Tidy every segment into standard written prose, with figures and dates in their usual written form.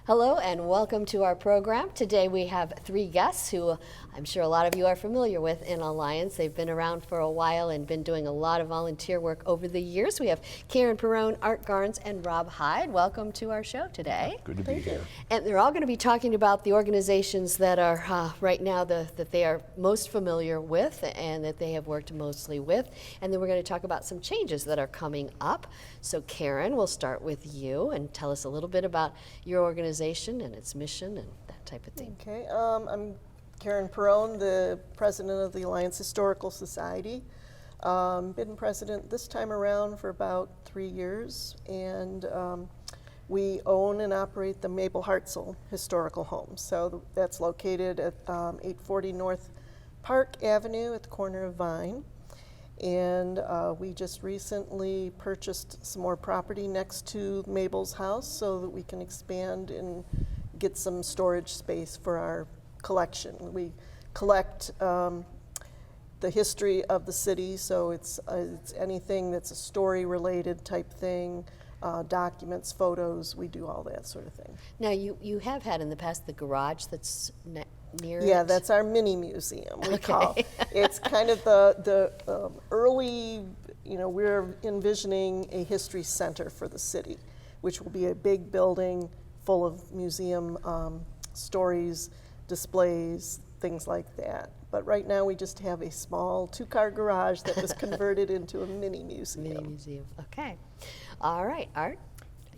Hello and welcome to our program. Today we have three guests who I'm sure a lot of you are familiar with in Alliance. They've been around for a while and been doing a lot of volunteer work over the years. We have Perone, Art Garnes, and Robb Hyde. Welcome to our show today. Good to be here. And they're all going to be talking about the organizations that are right now that they are most familiar with and that they have worked mostly with. And then we're going to talk about some changes that are coming up. So Karen, we'll start with you and tell us a little bit about your organization and its mission and that type of thing. Okay, I'm Karen Perone, the president of the Alliance Historical Society. Been president this time around for about 3 years, and we own and operate the Mabel Hartzell Historical Home. So that's located at 840 North Park Avenue at the corner of Vine. And we just recently purchased some more property next to Mabel's house so that we can expand and get some storage space for our collection. We collect the history of the city, so it's anything that's a story-related type thing, documents, photos, we do all that sort of thing. Now you have had in the past the garage that's near Yeah, it? that's our mini museum, we Okay. call. It's kind of the early, we're envisioning a history center for the city, which will be a big building full of museum stories, displays, things like that. But right now we just have a small 2-car garage that was converted into a mini museum. Mini museum. Okay. All right, Art,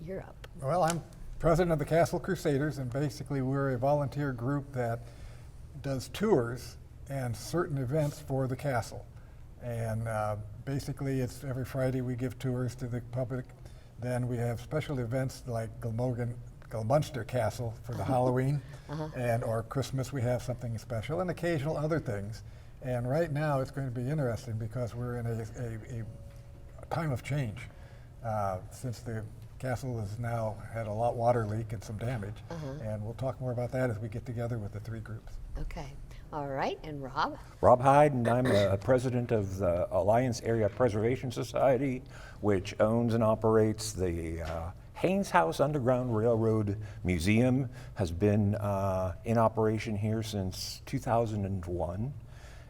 you're up. Well, I'm president of the Castle Crusaders, and basically we're a volunteer group that does tours and certain events for the castle. And basically it's every Friday we give tours to the public. Then we have special events like Gilmunster Castle for the Halloween, and or Christmas we have something special, and occasional other things. And right now it's going to be interesting because we're in a time of change. Since the castle has now had a lot water leak and some damage, and we'll talk more about that as we get together with the three groups. Okay. All right, and Robb? Robb Hyde, and I'm a president of the Alliance Area Preservation Society, which owns and operates the Haynes House Underground Railroad Museum. Has been in operation here since 2001,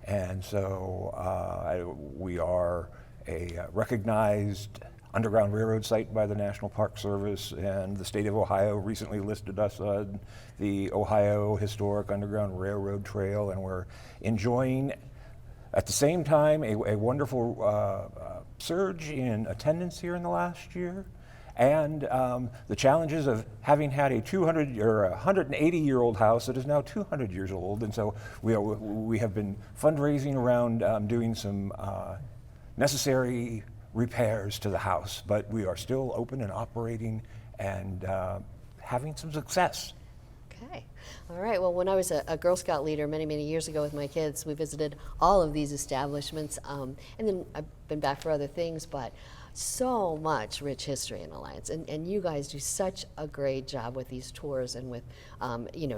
and so we are a recognized Underground Railroad site by the National Park Service, and the state of Ohio recently listed us on the Ohio Historic Underground Railroad Trail, and we're enjoying at the same time a wonderful surge in attendance here in the last year, and the challenges of having had a 200 or 180-year-old house that is now 200 years old, and so we have been fundraising around doing some necessary repairs to the house, but we are still open and operating and having some success. Okay. All right. Well, when I was a Girl Scout leader many, many years ago with my kids, we visited all of these establishments, and then I've been back for other things, but so much rich history in Alliance, and you guys do such a great job with these tours and with,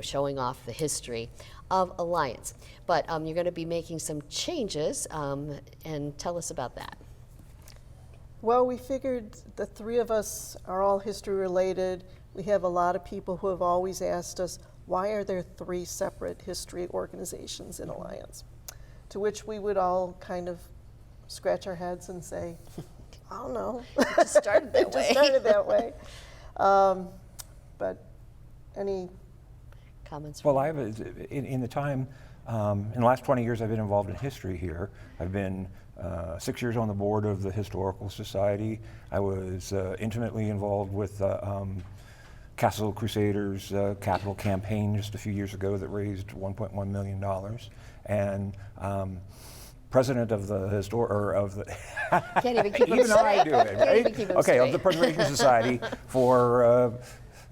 showing off the history of Alliance. But you're going to be making some changes, and tell us about that. Well, we figured the three of us are all history related. We have a lot of people who have always asked us, why are there 3 separate history organizations in Alliance? To which we would all kind of scratch our heads and say, I don't know. It just started that It way. just started that way. But any Comments? Well, in the time, in the last 20 years I've been involved in history here. I've been 6 years on the board of the Historical Society. I was intimately involved with Castle Crusaders capital campaign just a few years ago that raised $1.1 million. And president of the Can't even keep them even I straight. do it, Can't even right? keep them Okay, of straight. the Preservation Society for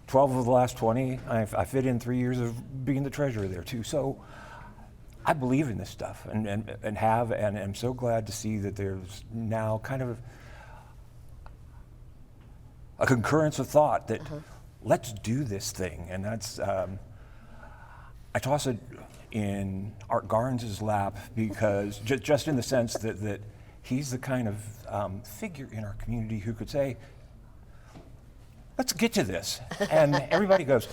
12 of the last 20. I fit in 3 years of being the treasurer there too. So I believe in this stuff and am so glad to see that there's now kind of a concurrence of thought that let's do this thing. And that's, I toss it in Art Garnes' lap because just in the sense that he's the kind of figure in our community who could say, let's get to this. And everybody goes,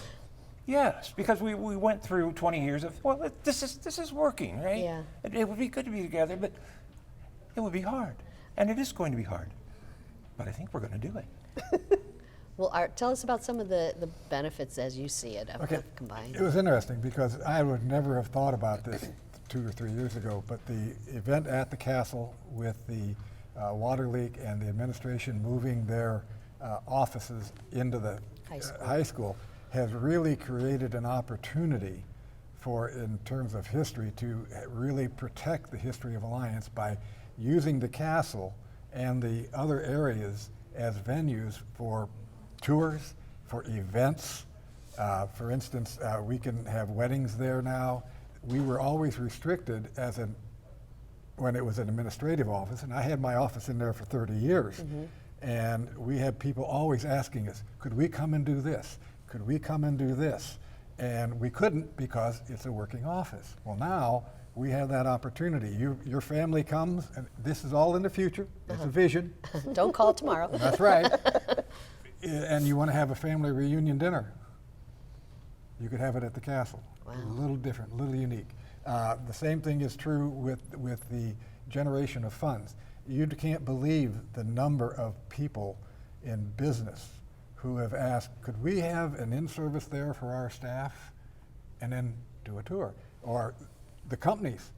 Yes, because we went through 20 years of, well, this is working, right? Yeah. It would be good to be together, but it would be hard. And it is going to be hard. But I think we're going to do it. Well, Art, tell us about some of the benefits as you see it of, Okay. of combined. It was interesting because I would never have thought about this 2 or 3 years ago, but the event at the castle with the water leak and the administration moving their offices into the high school has really created an opportunity for, in terms of history, to really protect the history of Alliance by using the castle and the other areas as venues for tours, for events. For instance, we can have weddings there now. We were always restricted when it was an administrative office, and I had my office in there for 30 years. And we had people always asking us, could we come and do this? Could we come and do this? And we couldn't because it's a working office. Well, now we have that opportunity. Your family comes, and this is all in the future. It's a vision. Don't call tomorrow. That's right. And you want to have a family reunion dinner, you could have it at the castle. Wow. A little different, a little unique. The same thing is true with the generation of funds. You can't believe the number of people in business who have asked, could we have an in-service there for our staff and then do a tour? Or the companies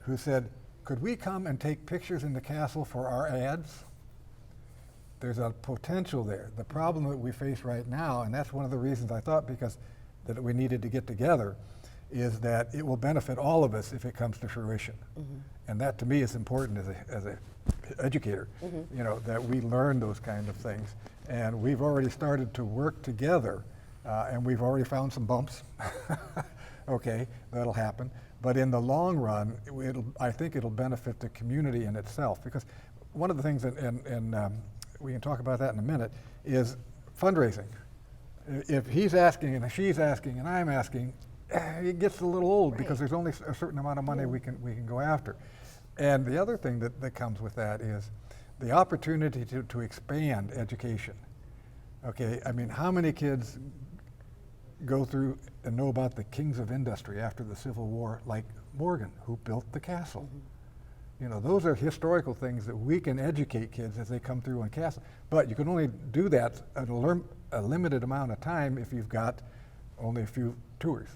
who said, could we come and take pictures in the castle for our ads? There's a potential there. The problem that we face right now, and that's one of the reasons I thought that we needed to get together, is that it will benefit all of us if it comes to fruition. And that to me is important as a educator, you know, that we learn those kind of things. And we've already started to work together, and we've already found some bumps. Okay, that'll happen. But in the long run, I think it'll benefit the community in itself, because one of the things, and we can talk about that in a minute, is fundraising. If he's asking and she's asking and I'm asking, it gets a little old because there's only a certain amount of money we can go after. And the other thing that comes with that is the opportunity to expand education. Okay, I mean, how many kids go through and know about the kings of industry after the Civil War, like Morgan, who built the castle? You know, those are historical things that we can educate kids as they come through on castle. But you can only do that at a limited amount of time if you've got only a few tours.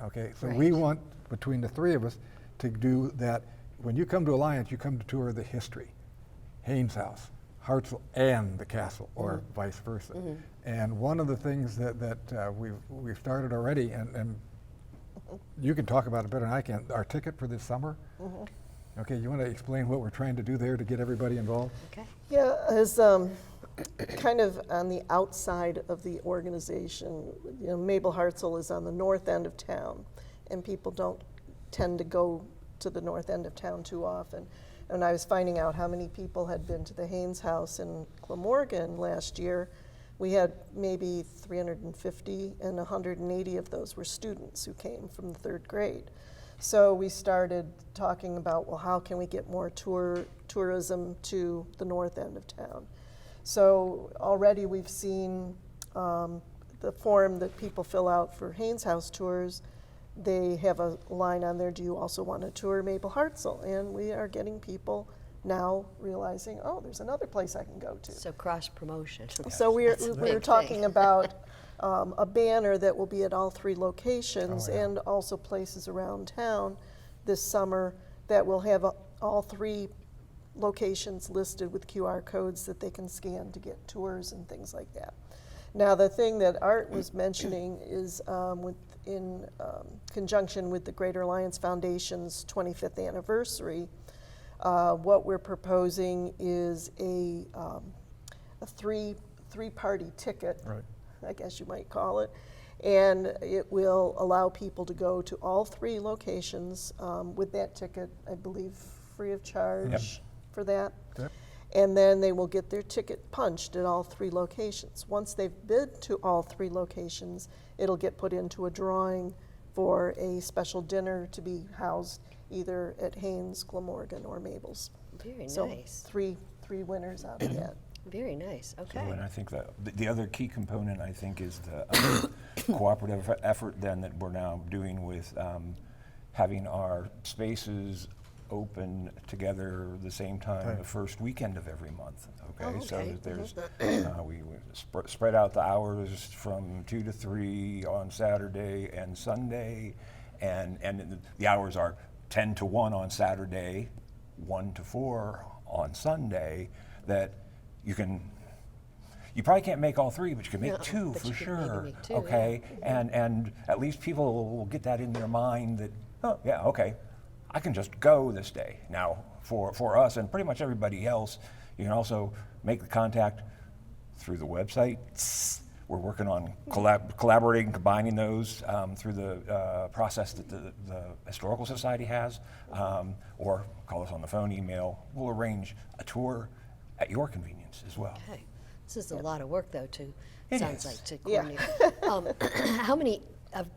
Okay, so we want, between the three of us, to do that. When you come to Alliance, you come to tour the history, Haynes House, Hartzell, and the castle, or vice versa. And one of the things that we've started already, and you can talk about it better than I can, our ticket for this summer. Okay, you want to explain what we're trying to do there to get everybody involved? Okay. Yeah, as kind of on the outside of the organization, you know, Mabel Hartzell is on the north end of town, and people don't tend to go to the north end of town too often. And I was finding out how many people had been to the Haynes House in Glamorgan last year. We had maybe 350, and 180 of those were students who came from the 3rd grade. So we started talking about, well, how can we get more tourism to the north end of town? So already we've seen the form that people fill out for Haynes House tours. They have a line on there, do you also want to tour Mabel Hartzell? And we are getting people now realizing, oh, there's another place I can go to. So cross promotion. So we're big talking thing. about a banner that will be at all 3 locations and also places around town this summer that will have all 3 locations listed with QR codes that they can scan to get tours and things like that. Now, the thing that Art was mentioning is in conjunction with the Greater Alliance Foundation's 25th anniversary, what we're proposing is a three-party ticket, I guess you might call it, and it will allow people to go to all 3 locations with that ticket, I believe, free of charge for that. And then they will get their ticket punched at all 3 locations. Once they've been to all 3 locations, it'll get put into a drawing for a special dinner to be housed either at Haynes, Glamorgan, or Mabel's. Very So nice. three winners out of that. Very nice. So, Okay. and I think that the other key component, I think, is the cooperative effort then that we're now doing with having our spaces open together the same time the first weekend of every month. Okay, Oh, so okay. that there's we spread out the hours from 2 to 3 on Saturday and Sunday, and the hours are 10 to 1 on Saturday, 1 to 4 on Sunday. That you probably can't make all 3, but you can make No, 2 but for you can maybe sure. make 2, Okay, and at least people will get that in their mind that, oh yeah, okay, I can just go this day. Now for us and pretty much everybody else, you can also make the contact through the website. We're working on collaborating, combining those through the process that the Historical Society has, or call us on the phone, email. We'll arrange a tour at your convenience as well. Okay. This is a lot of work, though, to, It sounds is. like, to Yeah. coordinate. How many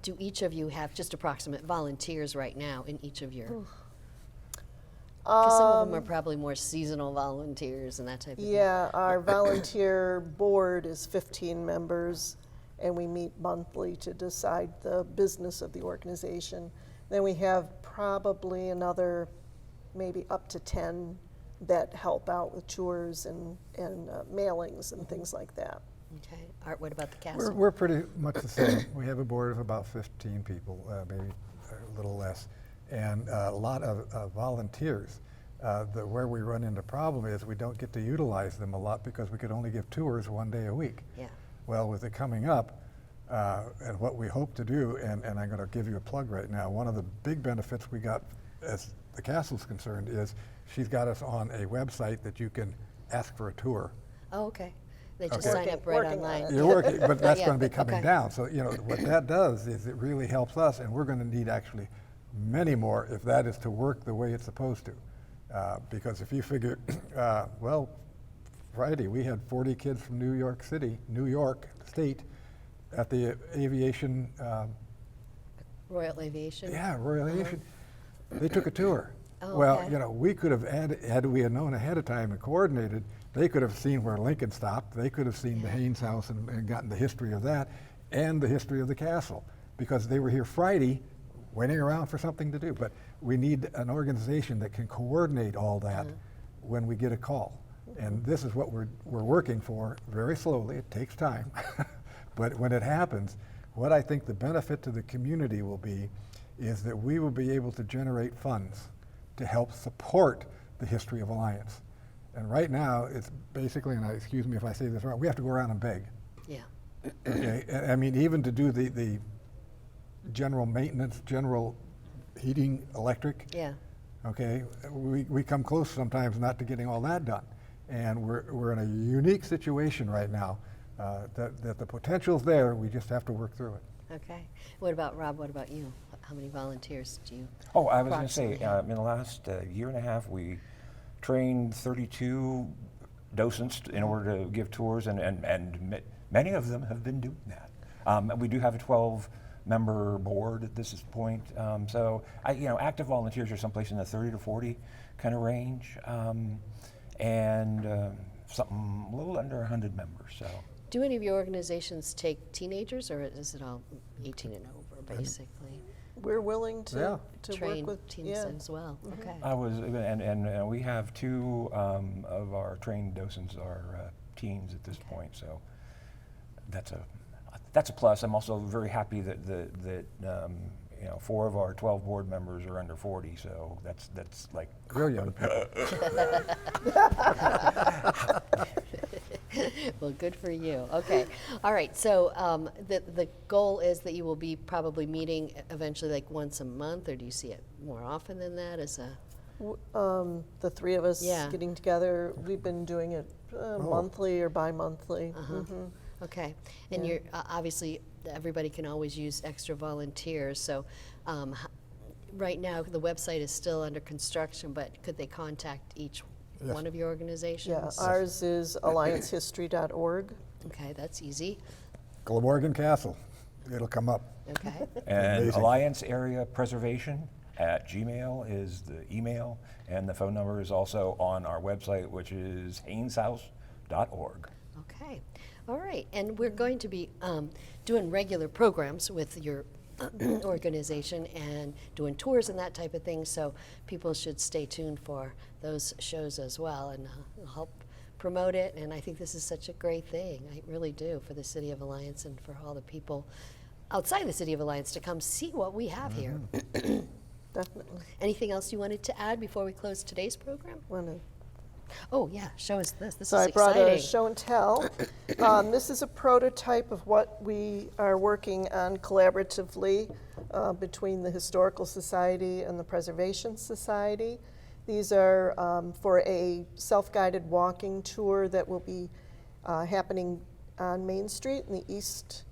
do each of you have, just approximate, volunteers right now in each of your? Because some of them are probably more seasonal volunteers and that type of thing. Yeah, our volunteer board is 15 members, and we meet monthly to decide the business of the organization. Then we have probably another, maybe up to 10 that help out with tours and mailings and things like that. Okay. Art, what about the castle? We're pretty much the same. We have a board of about 15 people, maybe a little less, and a lot of volunteers. Where we run into problem is we don't get to utilize them a lot because we could only give tours 1 day a week. Yeah. Well, with it coming up, and what we hope to do, and I'm going to give you a plug right now, one of the big benefits we got as the castle's concerned is she's got us on a website that you can ask for a tour. Oh, okay. They just Okay. sign up right Working on online. it. You're working, but that's Yeah, going to be coming okay. down. So, what that does is it really helps us, and we're going to need actually many more if that is to work the way it's supposed to. Because if you figure, well, Friday we had 40 kids from New York State, at the aviation, Royal Aviation? Royal Aviation. They took a tour. Oh, Well, okay. we could have had we had known ahead of time and coordinated, they could have seen where Lincoln stopped. They could have seen the Haynes House and gotten the history of that and the history of the castle, because they were here Friday waiting around for something to do. But we need an organization that can coordinate all that when we get a call. And this is what we're working for very slowly. It takes time. But when it happens, what I think the benefit to the community will be is that we will be able to generate funds to help support the history of Alliance. And right now, it's basically, and excuse me if I say this wrong, we have to go around and beg. Yeah. Okay? And I mean, even to do the general maintenance, general heating, electric, Yeah. okay, we come close sometimes not to getting all that done. And we're in a unique situation right now that the potential's there, we just have to work through it. Okay. What about Rob? What about you? How many volunteers do you? Oh, I was going to say, approximately in the last year and a half, we trained 32 docents in order to give tours, and many of them have been doing that. We do have a 12-member board at this point, so active volunteers are someplace in the 30 to 40 kind of range, and something a little under 100 members. So. Do any of your organizations take teenagers, or is it all 18 and over, basically? We're willing to Train work with teens as well. Okay. I was, and we have 2 of our trained docents are teens at this point, so that's a plus. I'm also very happy that 4 of our 12 board members are under 40, so that's like Real young people. Well, good for you. Okay. All right. So the goal is that you will be probably meeting eventually like once a month, or do you see it more often than that as a? The 3 of us Yeah. getting together, we've been doing it monthly or bi-monthly. Okay. And you're obviously everybody can always use extra volunteers. So right now the website is still under construction, but could they contact each one of your Yeah, organizations? ours is alliancehistory.org. Okay, that's easy. Glamorgan Castle, it'll come up. Okay. And Amazing. Alliance Area Preservation at Gmail is the email, and the phone number is also on our website, which is alliancehistoric.org. Okay. All right. And we're going to be doing regular programs with your organization and doing tours and that type of thing. So people should stay tuned for those shows as well, and help promote it. And I think this is such a great thing. I really do, for the City of Alliance and for all the people outside the City of Alliance to come see what we have here. Definitely. Anything else you wanted to add before we close today's program? Wanna- Oh yeah, show us this. This So is I brought exciting. a show and tell. This is a prototype of what we are working on collaboratively between the Historical Society and the Preservation Society. These are for a self-guided walking tour that will be happening on Main Street in the East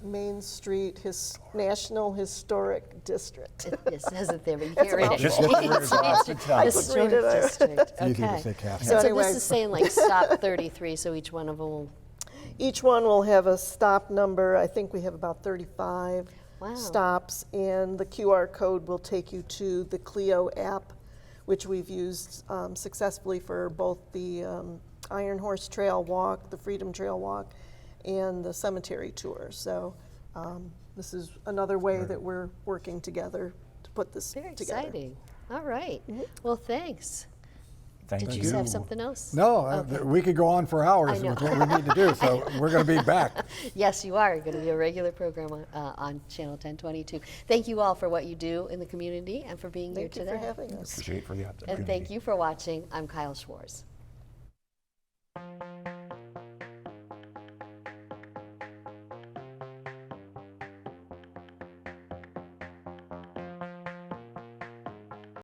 Main Street National Historic District. It says it there, but you can't read it. Just look where it's off the top. I could read it. District. It's easy to Okay. say Castle. And So so anyway- this is saying like stop 33, so each one of them will, Each one will have a stop number. I think we have about 35 Wow. stops, and the QR code will take you to the Clio app, which we've used successfully for both the Iron Horse Trail Walk, the Freedom Trail Walk, and the cemetery tour. So this is another way that we're working together to put this very together. exciting. All right. Well, thanks. Thank Did you. you have something else? No, Okay. we could go on for hours I know. with what we need to do, so we're going to be back. Yes, you are going to be a regular program on Channel 1022. Thank you all for what you do in the community and for being Thank here you today. for having us. Appreciate for the opportunity. And thank you for watching. I'm Kyle Schwarz.